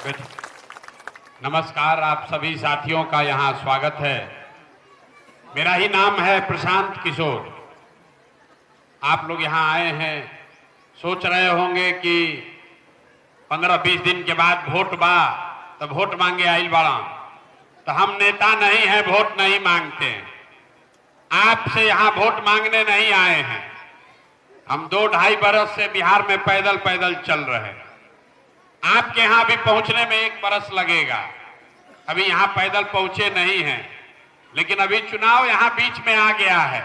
नमस्कार, आप सभी साथियों का यहाँ स्वागत है। मेरा ही नाम है प्रशांत किशोर। आप लोग यहाँ आए हैं, सोच रहे होंगे कि 15-20 दिन के बाद वोट बा तो वोट मांगे आइल बाड़ा। तो हम नेता नहीं हैं, वोट नहीं मांगते हैं। आपसे यहाँ वोट मांगने नहीं आए हैं। हम 2-2.5 बरस से बिहार में पैदल पैदल चल रहे हैं। आपके यहाँ भी पहुंचने में 1 बरस लगेगा। अभी यहाँ पैदल पहुंचे नहीं हैं, लेकिन अभी चुनाव यहाँ बीच में आ गया है,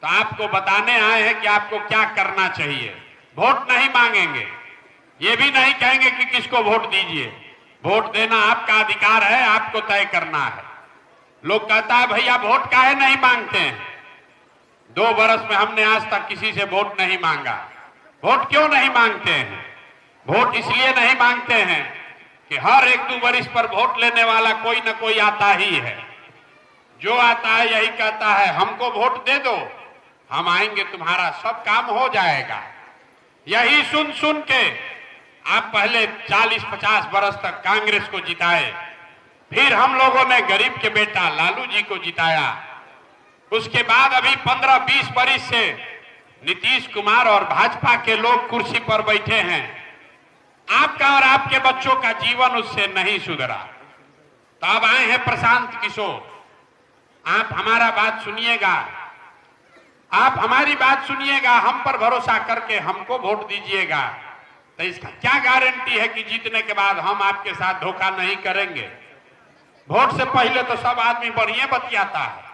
तो आपको बताने आए हैं कि आपको क्या करना चाहिए। वोट नहीं मांगेंगे, ये भी नहीं कहेंगे कि किसको वोट दीजिए। वोट देना आपका अधिकार है, आपको तय करना है। लोग कहता है भैया वोट काहे नहीं मांगते हैं। 2 बरस में हमने आज तक किसी से वोट नहीं मांगा। वोट क्यों नहीं मांगते हैं? वोट इसलिए नहीं मांगते हैं कि हर 1-2 बरिस पर वोट लेने वाला कोई न कोई आता ही है। जो आता है यही कहता है हमको वोट दे दो, हम आएंगे, तुम्हारा सब काम हो जाएगा। यही सुन सुन के आप पहले 40-50 बरस तक कांग्रेस को जिताए, फिर हम लोगों ने गरीब के बेटा लालू जी को जिताया। उसके बाद अभी 15-20 बरिस से नीतीश कुमार और भाजपा के लोग कुर्सी पर बैठे हैं। आपका और आपके बच्चों का जीवन उससे नहीं सुधरा। तो अब आए हैं प्रशांत किशोर। आप हमारा बात सुनिएगा, आप हमारी बात सुनिएगा, हम पर भरोसा करके हमको वोट दीजिएगा। तो इसका क्या गारंटी है कि जीतने के बाद हम आपके साथ धोखा नहीं करेंगे। वोट से पहले तो सब आदमी बढ़िया बतियाता है,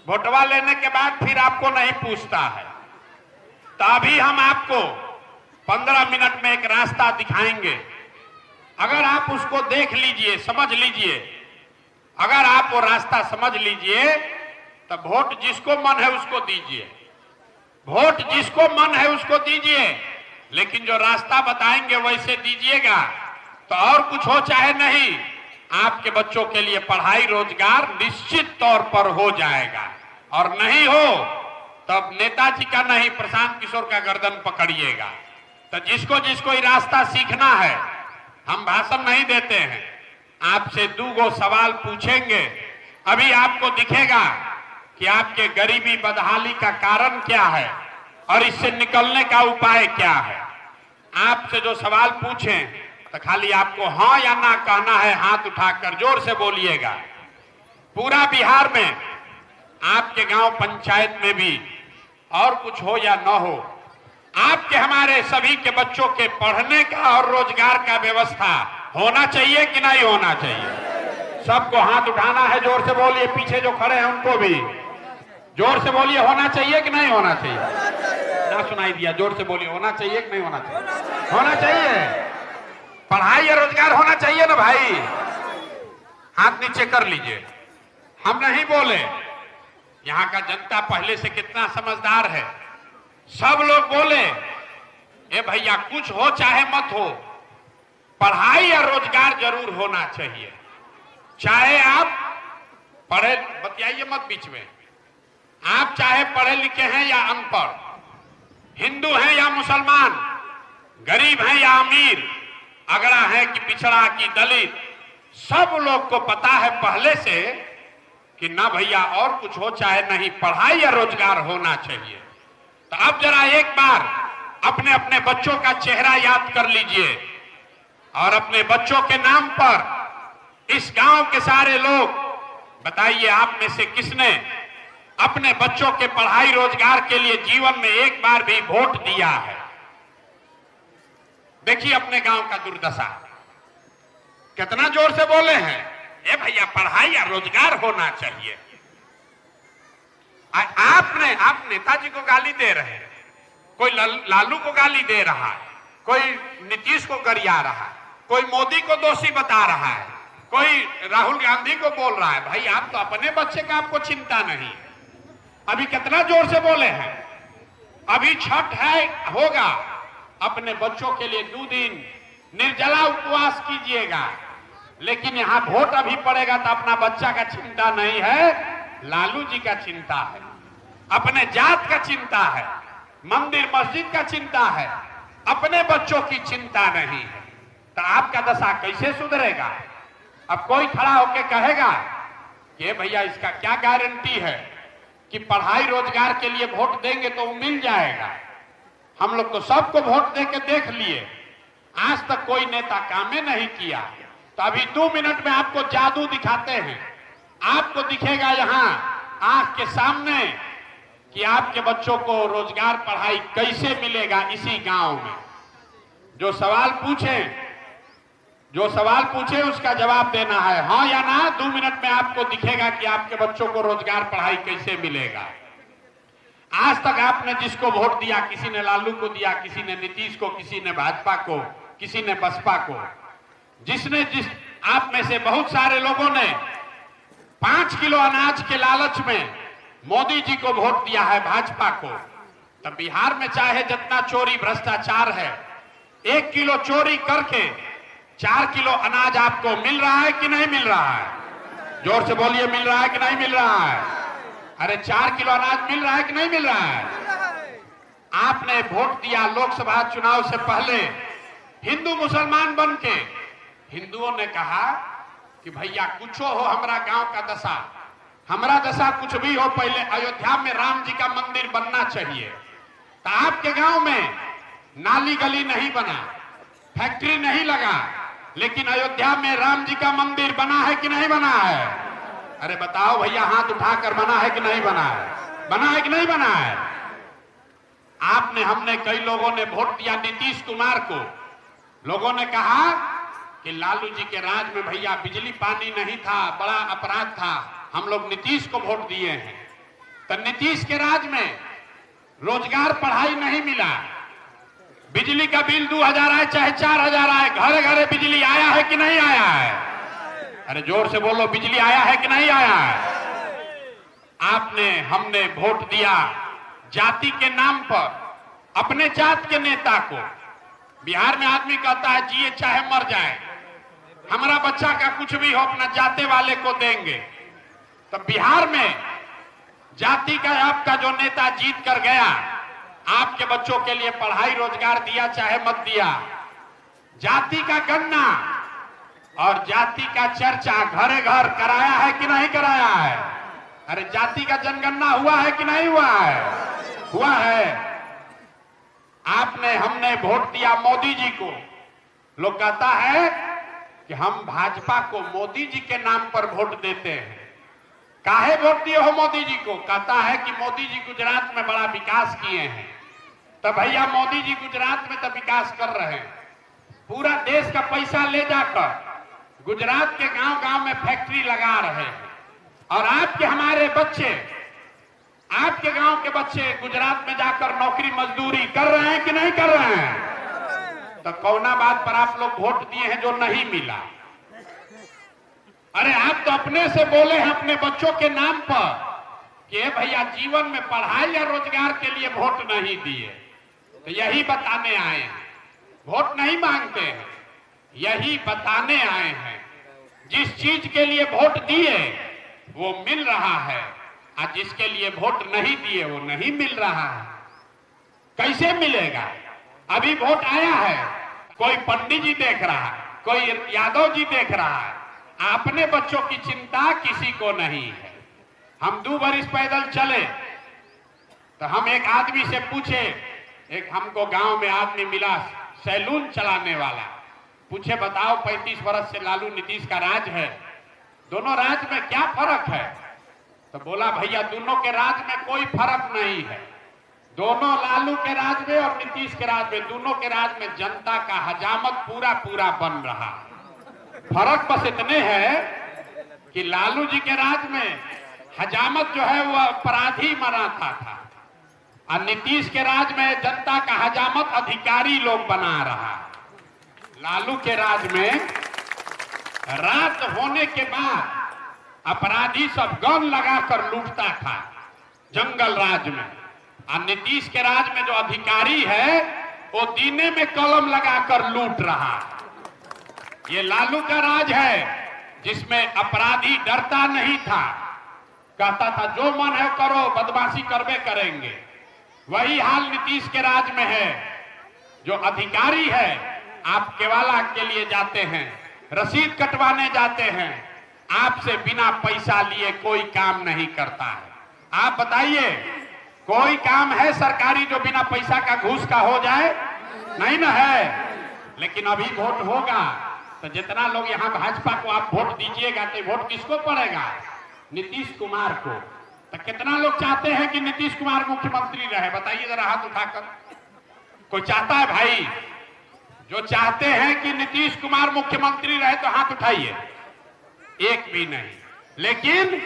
वोटवा लेने के बाद फिर आपको नहीं पूछता है। तो अभी हम आपको 15 मिनट में एक रास्ता दिखाएंगे। अगर आप उसको देख लीजिए, समझ लीजिए, अगर आप वो रास्ता समझ लीजिए तो वोट जिसको मन है उसको दीजिए। वोट जिसको मन है उसको दीजिए, लेकिन जो रास्ता बताएंगे वैसे दीजिएगा। तो और कुछ हो चाहे नहीं, आपके बच्चों के लिए पढ़ाई रोजगार निश्चित तौर पर हो जाएगा। और नहीं हो तब नेताजी का नहीं, प्रशांत किशोर का गर्दन पकड़िएगा। तो जिसको जिसको ये रास्ता सीखना है, हम भाषण नहीं देते हैं, आपसे 2 सवाल पूछेंगे। अभी आपको दिखेगा कि आपके गरीबी बदहाली का कारण क्या है और इससे निकलने का उपाय क्या है। आपसे जो सवाल पूछें तो खाली आपको हाँ या ना कहना है। हाथ उठाकर जोर से बोलिएगा। पूरा बिहार में, आपके गांव पंचायत में भी, और कुछ हो या न हो, आपके हमारे सभी के बच्चों के पढ़ने का और रोजगार का व्यवस्था होना चाहिए कि नहीं होना चाहिए। सबको हाथ उठाना है, जोर से बोलिए। पीछे जो खड़े हैं उनको भी जोर से बोलिए, होना चाहिए कि नहीं होना चाहिए। ना सुनाई दिया, जोर से बोलिए, होना चाहिए कि नहीं होना चाहिए। होना चाहिए। पढ़ाई या रोजगार होना चाहिए ना भाई। हाथ नीचे कर लीजिए। हम नहीं बोले, यहाँ का जनता पहले से कितना समझदार है। सब लोग बोले ए भैया कुछ हो चाहे मत हो, पढ़ाई या रोजगार जरूर होना चाहिए। चाहे आप पढ़े, बतियाइए मत बीच में, आप चाहे पढ़े लिखे हैं या अनपढ़, हिंदू हैं या मुसलमान, गरीब हैं या अमीर, अगड़ा है कि पिछड़ा कि दलित, सब लोग को पता है पहले से कि ना भैया और कुछ हो चाहे नहीं, पढ़ाई या रोजगार होना चाहिए। तो अब जरा एक बार अपने अपने बच्चों का चेहरा याद कर लीजिए और अपने बच्चों के नाम पर इस गांव के सारे लोग बताइए, आप में से किसने अपने बच्चों के पढ़ाई रोजगार के लिए जीवन में एक बार भी वोट दिया है। देखिए अपने गांव का दुर्दशा। कितना जोर से बोले हैं ए भैया पढ़ाई या रोजगार होना चाहिए। आप नेताजी को गाली दे रहे हैं, कोई लालू को गाली दे रहा है, कोई नीतीश को गरिया रहा है, कोई मोदी को दोषी बता रहा है, कोई राहुल गांधी को बोल रहा है। भाई आप तो अपने बच्चे का आपको चिंता नहीं। अभी कितना जोर से बोले हैं। अभी छठ है, होगा, अपने बच्चों के लिए 2 दिन निर्जला उपवास कीजिएगा। लेकिन यहाँ वोट अभी पड़ेगा तो अपना बच्चा का चिंता नहीं है, लालू जी का चिंता है, अपने जात का चिंता है, मंदिर मस्जिद का चिंता है, अपने बच्चों की चिंता नहीं है। तो आपका दशा कैसे सुधरेगा? अब कोई खड़ा होकर कहेगा कि भैया इसका क्या गारंटी है कि पढ़ाई रोजगार के लिए वोट देंगे तो वो मिल जाएगा। हम लोग तो सबको वोट दे के देख लिए, आज तक कोई नेता काम नहीं किया। तो अभी 2 मिनट में आपको जादू दिखाते हैं। आपको दिखेगा यहाँ आंख के सामने कि आपके बच्चों को रोजगार पढ़ाई कैसे मिलेगा इसी गांव में। जो सवाल पूछे उसका जवाब देना है, हाँ या ना। 2 मिनट में आपको दिखेगा कि आपके बच्चों को रोजगार पढ़ाई कैसे मिलेगा। आज तक आपने जिसको वोट दिया, किसी ने लालू को दिया, किसी ने नीतीश को, किसी ने भाजपा को, किसी ने बसपा को। आप में से बहुत सारे लोगों ने 5 किलो अनाज के लालच में मोदी जी को वोट दिया है, भाजपा को। तब बिहार में चाहे जितना चोरी भ्रष्टाचार है, 1 किलो चोरी करके 4 किलो अनाज आपको मिल रहा है कि नहीं मिल रहा है? जोर से बोलिए, मिल रहा है कि नहीं मिल रहा है? अरे 4 किलो अनाज मिल रहा है कि नहीं मिल रहा है? आपने वोट दिया लोकसभा चुनाव से पहले हिंदू मुसलमान बन के। हिंदुओं ने कहा कि भैया कुछ हो हमारा गांव का दशा, हमारा दशा कुछ भी हो, पहले अयोध्या में राम जी का मंदिर बनना चाहिए। तो आपके गांव में नाली गली नहीं बना, फैक्ट्री नहीं लगा, लेकिन अयोध्या में राम जी का मंदिर बना है कि नहीं बना है? अरे बताओ भैया, हाथ उठाकर बना है कि नहीं बना है? बना है कि नहीं बना है? हमने कई लोगों ने वोट दिया नीतीश कुमार को। लोगों ने कहा कि लालू जी के राज में भैया बिजली पानी नहीं था, बड़ा अपराध था, हम लोग नीतीश को वोट दिए हैं। तो नीतीश के राज में रोजगार पढ़ाई नहीं मिला, बिजली का बिल 2000 आए चाहे 4000 आए, घरे घरे बिजली आया है कि नहीं आया है? अरे जोर से बोलो, बिजली आया है कि नहीं आया है? हमने वोट दिया जाति के नाम पर, अपने जात के नेता को। बिहार में आदमी कहता है जिए चाहे मर जाए, हमारा बच्चा का कुछ भी हो अपना जाते वाले को देंगे। तो बिहार में जाति का आपका जो नेता जीत कर गया, आपके बच्चों के लिए पढ़ाई रोजगार दिया चाहे मत दिया, जाति का गणना और जाति का चर्चा घरे घर कराया है कि नहीं कराया है? अरे जाति का जनगणना हुआ है कि नहीं हुआ है? हुआ है। हमने वोट दिया मोदी जी को। लोग कहता है कि हम भाजपा को मोदी जी के नाम पर वोट देते हैं। काहे वोट दिए हो मोदी जी को? कहता है कि मोदी जी गुजरात में बड़ा विकास किए हैं। तो भैया मोदी जी गुजरात में तो विकास कर रहे हैं, पूरा देश का पैसा ले जाकर गुजरात के गांव गांव में फैक्ट्री लगा रहे हैं। और हमारे बच्चे, आपके गांव के बच्चे गुजरात में जाकर नौकरी मजदूरी कर रहे हैं कि नहीं कर रहे हैं? तो कौना बात पर आप लोग वोट दिए हैं जो नहीं मिला? अरे आप तो अपने से बोले हैं अपने बच्चों के नाम पर कि भैया जीवन में पढ़ाई या रोजगार के लिए वोट नहीं दिए। तो यही बताने आए हैं, वोट नहीं मांगते हैं, यही बताने आए हैं। जिस चीज के लिए वोट दिए वो मिल रहा है, और जिसके लिए वोट नहीं दिए वो नहीं मिल रहा है। कैसे मिलेगा? अभी वोट आया है, कोई पंडित जी देख रहा है, कोई यादव जी देख रहा है, अपने बच्चों की चिंता किसी को नहीं है। हम 2 बरिस पैदल चले तो हम एक आदमी से पूछे, एक हमको गांव में आदमी मिला सैलून चलाने वाला, पूछे बताओ 35 वर्ष से लालू नीतीश का राज है, दोनों राज में क्या फर्क है? तो बोला भैया दोनों के राज में कोई फर्क नहीं है, दोनों लालू के राज में और नीतीश के राज में, दोनों के राज में जनता का हजामत पूरा पूरा बन रहा है। फर्क बस इतने है कि लालू जी के राज में हजामत जो है वो अपराधी मनाता था, और नीतीश के राज में जनता का हजामत अधिकारी लोग बना रहा। लालू के राज में रात होने के बाद अपराधी सब गन लगाकर लूटता था जंगल राज में, और नीतीश के राज में जो अधिकारी है वो दीने में कलम लगाकर लूट रहा। ये लालू का राज है जिसमें अपराधी डरता नहीं था, कहता था जो मन है करो, बदमाशी करवे करेंगे। वही हाल नीतीश के राज में है, जो अधिकारी है आप केवाला के लिए जाते हैं, रसीद कटवाने जाते हैं, आपसे बिना पैसा लिए कोई काम नहीं करता है। आप बताइए, कोई काम है सरकारी जो बिना पैसा का घूस का हो जाए? नहीं ना है। लेकिन अभी वोट होगा तो जितना लोग यहाँ भाजपा को आप वोट दीजिएगा तो वोट किसको पड़ेगा? नीतीश कुमार को। तो कितना लोग चाहते हैं कि नीतीश कुमार मुख्यमंत्री रहे? बताइए जरा हाथ उठाकर। कोई चाहता है भाई? जो चाहते हैं कि नीतीश कुमार मुख्यमंत्री रहे तो हाथ उठाइए। एक भी नहीं। लेकिन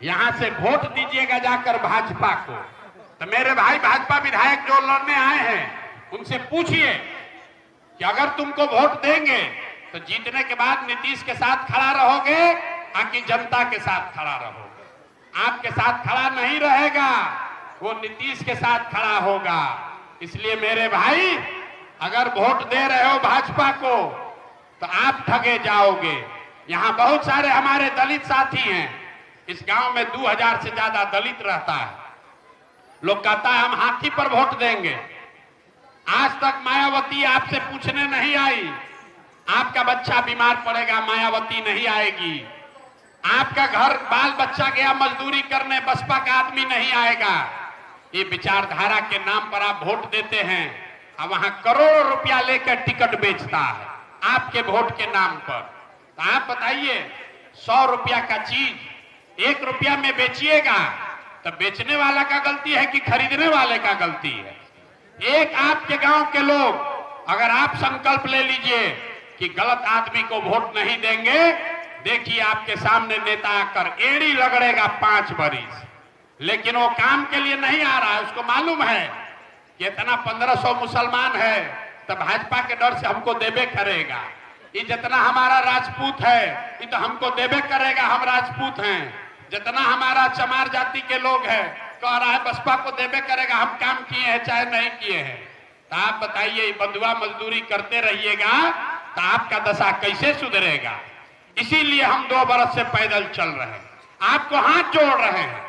यहां से वोट दीजिएगा जाकर भाजपा को। तो मेरे भाई भाजपा विधायक जो लड़ने आए हैं उनसे पूछिए कि अगर तुमको वोट देंगे तो जीतने के बाद नीतीश के साथ खड़ा रहोगे आकि जनता के साथ खड़ा रहोगे? आपके साथ खड़ा नहीं रहेगा, वो नीतीश के साथ खड़ा होगा। इसलिए मेरे भाई, अगर वोट दे रहे हो भाजपा को तो आप ठगे जाओगे। यहाँ बहुत सारे हमारे दलित साथी हैं। इस गांव में 2000 से ज्यादा दलित रहता है। लोग कहता है हम हाथी पर वोट देंगे। आज तक मायावती आपसे पूछने नहीं आई। आपका बच्चा बीमार पड़ेगा, मायावती नहीं आएगी। आपका घर बाल बच्चा गया मजदूरी करने, बसपा का आदमी नहीं आएगा। ये विचारधारा के नाम पर आप वोट देते हैं और वहां करोड़ों रुपया लेकर टिकट बेचता है आपके वोट के नाम पर। तो आप बताइए, 100 रुपया का चीज 1 रुपया में बेचिएगा तो बेचने वाला का गलती है कि खरीदने वाले का गलती है? एक आपके गांव के लोग अगर आप संकल्प ले लीजिए कि गलत आदमी को वोट नहीं देंगे, देखिए आपके सामने नेता आकर एड़ी रगड़ेगा 5 बरिस, लेकिन वो काम के लिए नहीं आ रहा है। उसको मालूम है कि इतना 1500 मुसलमान है तो भाजपा के डर से हमको देबे करेगा। ये जितना हमारा राजपूत है ये तो हमको देबे करेगा, हम राजपूत हैं। जितना हमारा चमार जाति के लोग हैं कह रहा है बसपा को देबे करेगा, हम काम किए हैं चाहे नहीं किए हैं। तो आप बताइए, बंधुआ मजदूरी करते रहिएगा तो आपका दशा कैसे सुधरेगा? इसीलिए हम 2 बरस से पैदल चल रहे हैं, आपको हाथ जोड़ रहे हैं।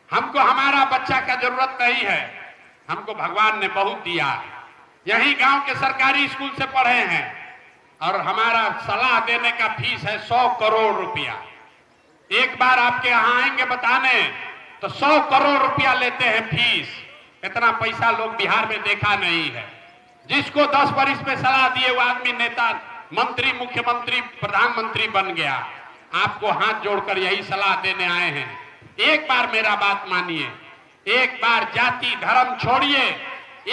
हमको हमारा बच्चा का जरूरत नहीं है, हमको भगवान ने बहुत दिया। यही गांव के सरकारी स्कूल से पढ़े हैं और हमारा सलाह देने का फीस है 100 करोड़ रुपया। एक बार आपके यहाँ आएंगे बताने तो 100 करोड़ रुपया लेते हैं फीस। इतना पैसा लोग बिहार में देखा नहीं है। जिसको 10 बरिस में सलाह दिए वो आदमी नेता, मंत्री, मुख्यमंत्री, प्रधानमंत्री बन गया। आपको हाथ जोड़कर यही सलाह देने आए हैं। एक बार मेरा बात मानिए, एक बार जाति धर्म छोड़िए,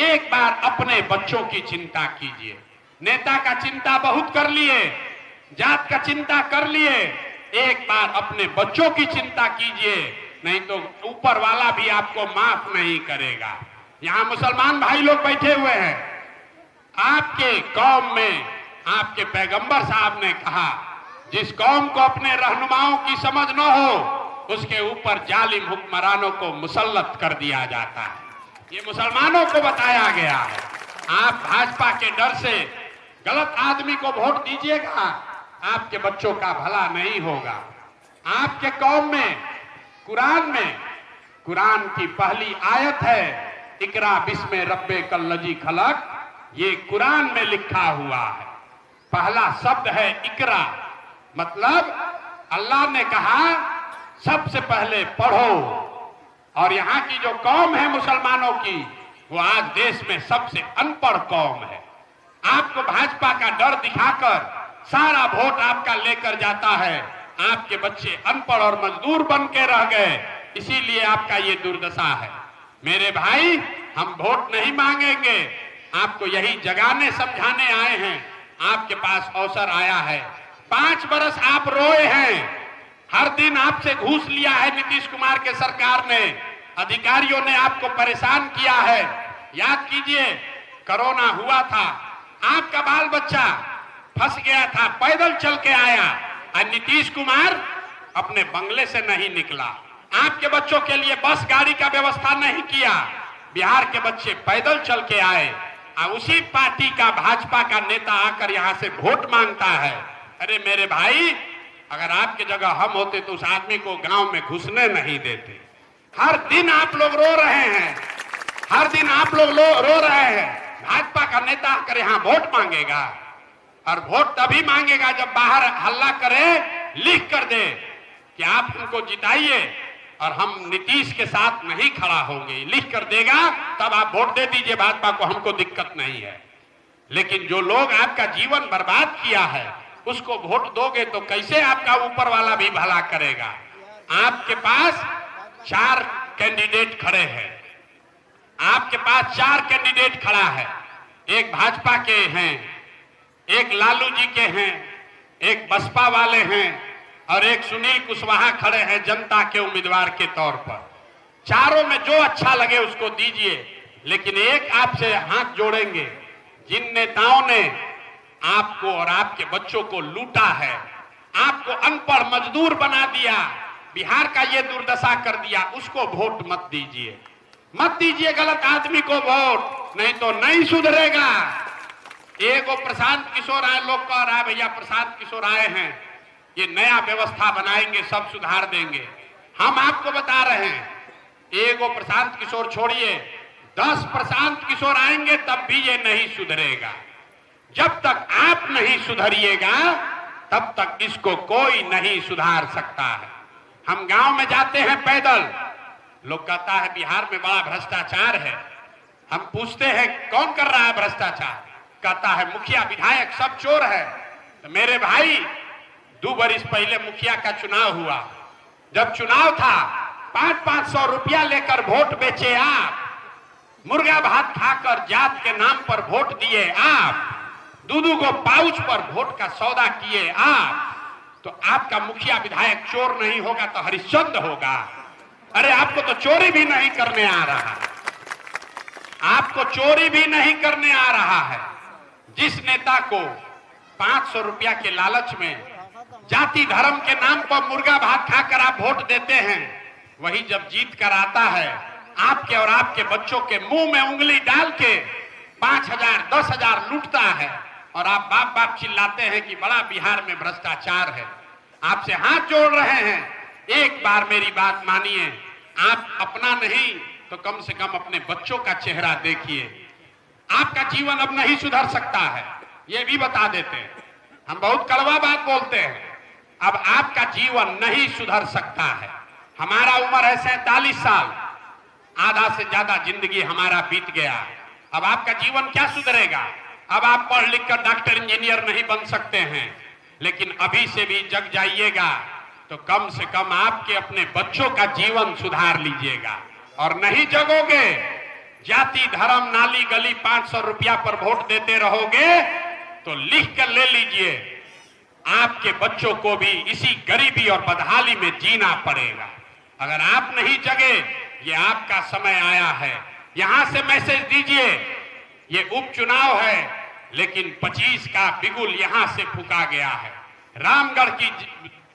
एक बार अपने बच्चों की चिंता कीजिए। नेता का चिंता बहुत कर लिए, जात का चिंता कर लिए, एक बार अपने बच्चों की चिंता कीजिए, नहीं तो ऊपर वाला भी आपको माफ नहीं करेगा। यहाँ मुसलमान भाई लोग बैठे हुए हैं। आपके कौम में आपके पैगंबर साहब ने कहा, जिस कौम को अपने रहनुमाओं की समझ न हो उसके ऊपर जालिम हुक्मरानों को मुसल्लत कर दिया जाता है। ये मुसलमानों को बताया गया है। आप भाजपा के डर से गलत आदमी को वोट दीजिएगा, आपके बच्चों का भला नहीं होगा। आपके कौम में कुरान की पहली आयत है, इकरा बिस्मे रब्बे कल्लजी खलक। ये कुरान में लिखा हुआ है। पहला शब्द है इकरा, मतलब अल्लाह ने कहा सबसे पहले पढ़ो। और यहाँ की जो कौम है मुसलमानों की, वो आज देश में सबसे अनपढ़ कौम है। आपको भाजपा का डर दिखाकर सारा वोट आपका लेकर जाता है। आपके बच्चे अनपढ़ और मजदूर बन के रह गए, इसीलिए आपका ये दुर्दशा है। मेरे भाई, हम वोट नहीं मांगेंगे, आपको यही जगाने समझाने आए हैं। आपके पास अवसर आया है। 5 बरस आप रोए हैं, हर दिन आपसे घूस लिया है नीतीश कुमार के सरकार ने, अधिकारियों ने आपको परेशान किया है। याद कीजिए, कोरोना हुआ था, आपका बाल बच्चा फंस गया था, पैदल चल के आया और नीतीश कुमार अपने बंगले से नहीं निकला। आपके बच्चों के लिए बस गाड़ी का व्यवस्था नहीं किया, बिहार के बच्चे पैदल चल के आए और उसी पार्टी का भाजपा का नेता आकर यहाँ से वोट मांगता है। अरे मेरे भाई, अगर आपकी जगह हम होते तो उस आदमी को गांव में घुसने नहीं देते। हर दिन आप लोग रो रहे हैं, हर दिन आप लोग रो रहे हैं। भाजपा का नेता आकर यहाँ वोट मांगेगा, और वोट तभी मांगेगा जब बाहर हल्ला करे, लिख कर दे कि आप हमको जिताइए और हम नीतीश के साथ नहीं खड़ा होंगे, लिख कर देगा, तब आप वोट दे दीजिए भाजपा को, हमको दिक्कत नहीं है। लेकिन जो लोग आपका जीवन बर्बाद किया है उसको वोट दोगे तो कैसे आपका ऊपर वाला भी भला करेगा। आपके पास 4 कैंडिडेट खड़े हैं, आपके पास 4 कैंडिडेट खड़ा है, एक भाजपा के हैं, एक लालू जी के हैं, एक बसपा वाले हैं और एक सुनील कुशवाहा खड़े हैं जनता के उम्मीदवार के तौर पर। चारों में जो अच्छा लगे उसको दीजिए, लेकिन एक आपसे हाथ जोड़ेंगे, जिन नेताओं ने आपको और आपके बच्चों को लूटा है, आपको अनपढ़ मजदूर बना दिया, बिहार का ये दुर्दशा कर दिया, उसको वोट मत दीजिए, मत दीजिए गलत आदमी को वोट, नहीं तो नहीं सुधरेगा। एक प्रशांत किशोर आए, लोग कह रहा है भैया प्रशांत किशोर आए हैं, ये नया व्यवस्था बनाएंगे, सब सुधार देंगे। हम आपको बता रहे हैं, एक प्रशांत किशोर छोड़िए, 10 प्रशांत किशोर आएंगे तब भी ये नहीं सुधरेगा। जब तक आप नहीं सुधरिएगा तब तक इसको कोई नहीं सुधार सकता है। हम गांव में जाते हैं पैदल, लोग कहता है बिहार में बड़ा भ्रष्टाचार है। हम पूछते हैं कौन कर रहा है भ्रष्टाचार, कहता है मुखिया विधायक सब चोर है। तो मेरे भाई 2 वर्ष पहले मुखिया का चुनाव हुआ, जब चुनाव था 500-500 रुपया लेकर वोट बेचे आप, मुर्गा भात खाकर जात के नाम पर वोट दिए आप, 2 को पाउच पर वोट का सौदा किए आप, तो आपका मुखिया विधायक चोर नहीं होगा तो हरिश्चंद्र होगा। अरे आपको तो चोरी भी नहीं करने आ रहा, आपको चोरी भी नहीं करने आ रहा है। जिस नेता को 500 रुपया के लालच में जाति धर्म के नाम पर मुर्गा भात खाकर आप वोट देते हैं, वही जब जीत कर आता है आपके और आपके बच्चों के मुंह में उंगली डाल के 5,000 10,000 लूटता है, और आप बाप बाप चिल्लाते हैं कि बड़ा बिहार में भ्रष्टाचार है। आपसे हाथ जोड़ रहे हैं, एक बार मेरी बात मानिए, आप अपना नहीं तो कम से कम अपने बच्चों का चेहरा देखिए। आपका जीवन अब नहीं सुधर सकता है, ये भी बता देते हैं। हम बहुत कड़वा बात बोलते हैं, अब आपका जीवन नहीं सुधर सकता है। हमारा उम्र है 47 साल, आधा से ज्यादा जिंदगी हमारा बीत गया। अब आपका जीवन क्या सुधरेगा? अब आप पढ़ लिख कर डॉक्टर इंजीनियर नहीं बन सकते हैं, लेकिन अभी से भी जग जाइएगा तो कम से कम आपके अपने बच्चों का जीवन सुधार लीजिएगा। और नहीं जगोगे, जाति धर्म नाली गली 500 रुपया पर वोट देते रहोगे तो लिख कर ले लीजिए, आपके बच्चों को भी इसी गरीबी और बदहाली में जीना पड़ेगा। अगर आप नहीं जगे, ये आपका समय आया है। यहां से मैसेज दीजिए, ये उपचुनाव है लेकिन 25 का बिगुल यहां से फूका गया है। रामगढ़ की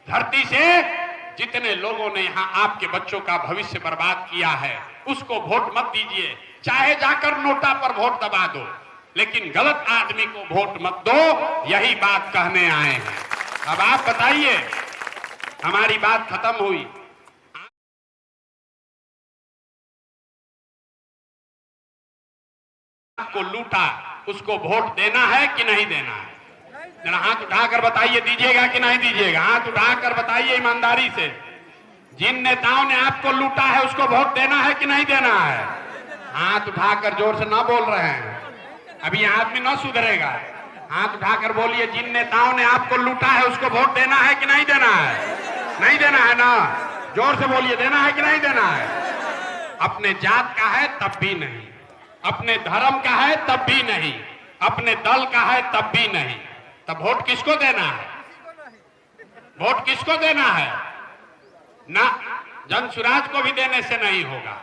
धरती से जितने लोगों ने यहां आपके बच्चों का भविष्य बर्बाद किया है, उसको वोट मत दीजिए। चाहे जाकर नोटा पर वोट दबा दो, लेकिन गलत आदमी को वोट मत दो, यही बात कहने आए हैं। अब आप बताइए, हमारी बात खत्म हुई। आपको लूटा, उसको वोट देना है कि नहीं देना है? जरा हाथ उठाकर बताइए, दीजिएगा कि नहीं दीजिएगा? हाथ उठाकर बताइए ईमानदारी से। जिन नेताओं ने आपको लूटा है उसको वोट देना है कि नहीं देना है? हाथ उठाकर जोर से ना बोल रहे हैं, अभी आदमी ना सुधरेगा। हाथ उठाकर बोलिए, जिन नेताओं ने आपको लूटा है उसको वोट देना है कि नहीं देना है? नहीं देना है ना? जोर से बोलिए, देना है कि नहीं देना है? अपने जात का है तब भी नहीं, अपने धर्म का है तब भी नहीं, अपने दल का है तब भी नहीं। तब वोट किसको देना है? वोट किसको देना है? ना जन स्वराज को भी देने से नहीं होगा।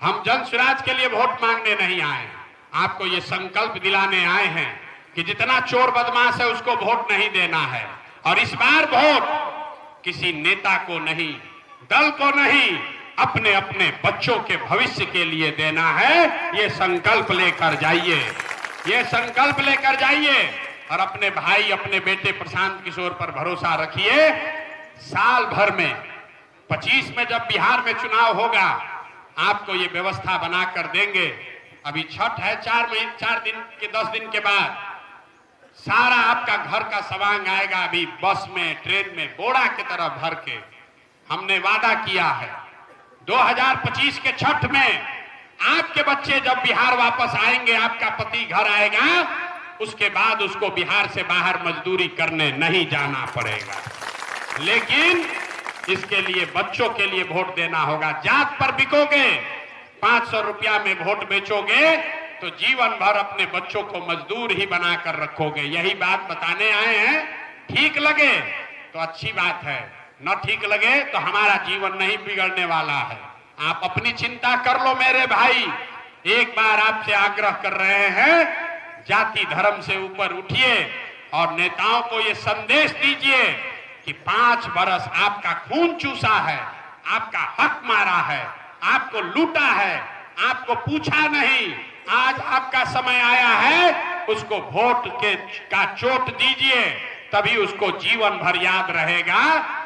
हम जन स्वराज के लिए वोट मांगने नहीं आए, आपको ये संकल्प दिलाने आए हैं कि जितना चोर बदमाश है उसको वोट नहीं देना है। और इस बार वोट किसी नेता को नहीं, दल को नहीं, अपने अपने बच्चों के भविष्य के लिए देना है। ये संकल्प लेकर जाइए, ये संकल्प लेकर जाइए और अपने भाई, अपने बेटे प्रशांत किशोर पर भरोसा रखिए। साल भर में 25 में जब बिहार में चुनाव होगा, आपको ये व्यवस्था बना कर देंगे अभी छठ है, 4 दिन के 10 दिन के बाद सारा आपका घर का सामान आएगा। अभी बस में, ट्रेन में बोरा की तरह भर के हमने वादा किया है 2025 के छठ में आपके बच्चे जब बिहार वापस आएंगे, आपका पति घर आएगा, उसके बाद उसको बिहार से बाहर मजदूरी करने नहीं जाना पड़ेगा। लेकिन इसके लिए बच्चों के लिए वोट देना होगा। जात पर बिकोगे, 500 रुपया में वोट बेचोगे तो जीवन भर अपने बच्चों को मजदूर ही बनाकर रखोगे। यही बात बताने आए हैं। ठीक लगे तो अच्छी बात है, न ठीक लगे तो हमारा जीवन नहीं बिगड़ने वाला है। आप अपनी चिंता कर लो मेरे भाई। एक बार आपसे आग्रह कर रहे हैं, जाति धर्म से ऊपर उठिए और नेताओं को ये संदेश दीजिए कि 5 बरस आपका खून चूसा है, आपका हक मारा है, आपको लूटा है, आपको पूछा नहीं। आज आपका समय आया है, उसको वोट का चोट दीजिए, तभी उसको जीवन भर याद रहेगा,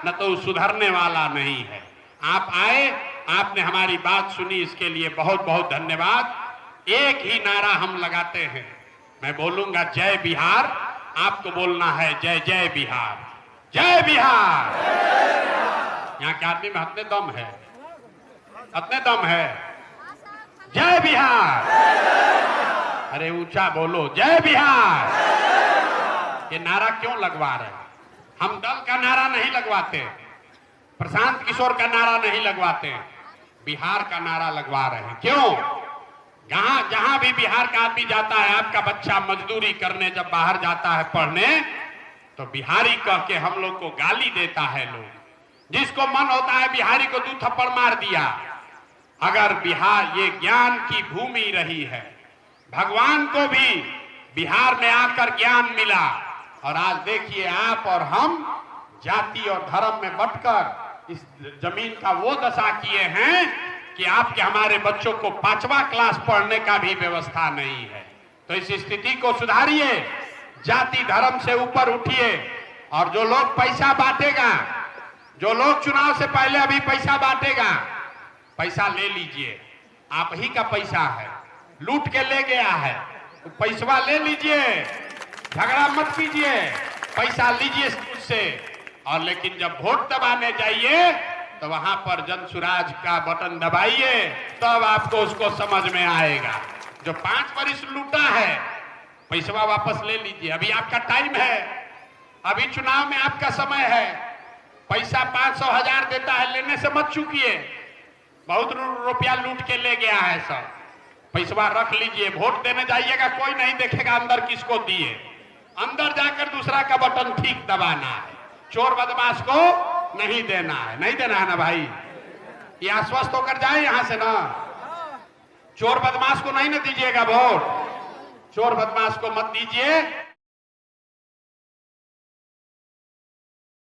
न तो सुधरने वाला नहीं है। आप आए, आपने हमारी बात सुनी, इसके लिए बहुत बहुत धन्यवाद। एक ही नारा हम लगाते हैं, मैं बोलूंगा जय बिहार, आपको बोलना है जय जय बिहार, जय बिहार। यहाँ के आदमी में इतने दम है, इतने दम है। जय बिहार, अरे ऊंचा बोलो जय बिहार। ये नारा क्यों लगवा रहे हैं? हम दल का नारा नहीं लगवाते, प्रशांत किशोर का नारा नहीं लगवाते, बिहार का नारा लगवा रहे हैं। क्यों? जहां भी बिहार का आदमी जाता है, आपका बच्चा मजदूरी करने जब बाहर जाता है पढ़ने, तो बिहारी कह के हम लोग को गाली देता है लोग। जिसको मन होता है बिहारी को 2 थप्पड़ मार दिया। अगर बिहार ये ज्ञान की भूमि रही है, भगवान को भी बिहार में आकर ज्ञान मिला, और आज देखिए आप और हम जाति और धर्म में बंटकर इस जमीन का वो दशा किए हैं कि आपके हमारे बच्चों को 5वां क्लास पढ़ने का भी व्यवस्था नहीं है। तो इस स्थिति को सुधारिए, जाति धर्म से ऊपर उठिए। और जो लोग पैसा बांटेगा, जो लोग चुनाव से पहले अभी पैसा बांटेगा, पैसा ले लीजिए, आप ही का पैसा है, लूट के ले गया है, तो पैसा ले लीजिए, झगड़ा मत कीजिए, पैसा लीजिए उससे। और लेकिन जब वोट दबाने जाइए तो वहां पर जन सुराज का बटन दबाइए, तब आपको उसको समझ में आएगा। जो 5 वर्ष लूटा है, पैसा वापस ले लीजिए, अभी आपका टाइम है, अभी चुनाव में आपका समय है। पैसा 500 1000 देता है, लेने से मत चूकिए। बहुत रुपया लूट के ले गया है सब, पैसा रख लीजिए। वोट देने जाइएगा, कोई नहीं देखेगा अंदर किसको दिए, अंदर जाकर दूसरा का बटन ठीक दबाना है। चोर बदमाश को नहीं देना है, नहीं देना है ना भाई। ये आश्वस्त होकर जाए यहां से ना, चोर बदमाश को नहीं ना दीजिएगा वोट, चोर बदमाश को मत दीजिए।